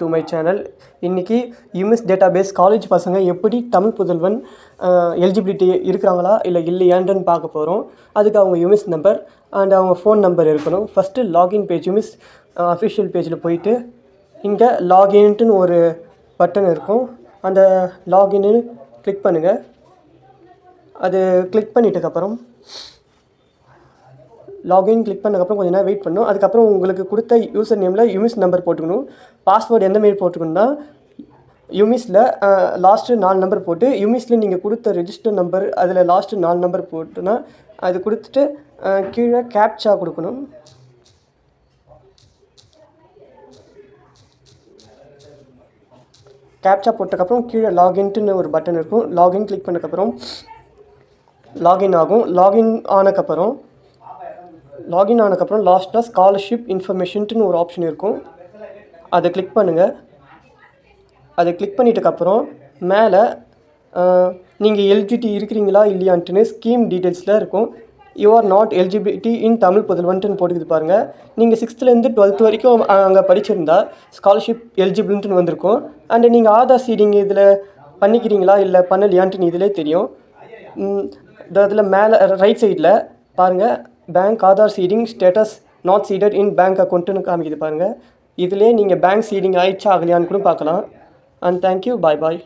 To my channel. இன்றைக்கி யுமிஸ் database college பசங்க எப்படி தமிழ் புதல்வன் எலிஜிபிலிட்டி இருக்கிறாங்களா இல்லை இல்லையான்னு பார்க்க போகிறோம். அதுக்கு அவங்க யுமிஸ் நம்பர் அண்ட் அவங்க ஃபோன் நம்பர் இருக்கணும். ஃபஸ்ட்டு லாகின் பேஜ் யுமிஸ் அஃபிஷியல் பேஜில் போயிட்டு இங்கே லாகின்ட்டுன்னு ஒரு பட்டன் இருக்கும். அந்த லாகின்னு கிளிக் பண்ணுங்கள். அது கிளிக் பண்ணிட்டதுக்கப்புறம் லாகின் கிளிக் பண்ணதுக்கப்புறம் கொஞ்சம் நேரம் வெயிட் பண்ணணும். அதுக்கப்புறம் உங்களுக்கு கொடுத்த யூசர் நேமில் யுமிஸ் நம்பர் போட்டுக்கணும். பாஸ்வேர்டு எந்தமாரி போட்டுக்கணும்னா யுமிஸில் லாஸ்ட்டு 4 நம்பர் போட்டு யுமிஸில் நீங்கள் கொடுத்த ரெஜிஸ்டர் நம்பர் அதில் லாஸ்ட்டு 4 நம்பர் போட்டுன்னா அது கொடுத்துட்டு கீழே கேப்சா கொடுக்கணும். கேப்சா போட்டதுக்கப்புறம் கீழே லாகின்ட்டுன்னு ஒரு பட்டன் இருக்கும். லாகின் கிளிக் பண்ணதுக்கப்புறம் லாகின் ஆகும். லாகின் ஆனதுக்கப்புறம் லாஸ்ட்டாக ஸ்காலர்ஷிப் இன்ஃபர்மேஷன்ட்டுன்னு ஒரு ஆப்ஷன் இருக்கும். அதை கிளிக் பண்ணுங்கள். அதை கிளிக் பண்ணிட்டதுக்கப்புறம் மேலே நீங்கள் எலிஜிபிலிட்டி இருக்கிறீங்களா இல்லையான்ட்டுன்னு ஸ்கீம் டீட்டெயில்ஸில் இருக்கும். யூ ஆர் நாட் எலிஜிபிலிட்டி இன் தமிழ் புதல்வன்ட்டுன்னு போட்டுக்குது பாருங்கள். நீங்கள் 6th-லேருந்து 12th வரைக்கும் அங்கே படிச்சிருந்தா ஸ்காலர்ஷிப் எலிஜிபிள்ன்ட்டுன்னு வந்திருக்கும். அண்டு நீங்கள் ஆதார் சீடிங் இதில் பண்ணிக்கிறீங்களா இல்லை பண்ணலையான்ட்டுன்னு இதிலே தெரியும். இதில் மேலே ரைட் சைடில் பாருங்கள், bank Aadhaar seeding status not seeded in bank அக்கௌண்ட்டுன்னு காமிக்குது பாருங்கள். இதிலே நீங்கள் பேங்க் சீடிங் ஆயிடுச்சா ஆகலையான்னு கூட பார்க்கலாம். And thank you. பாய்.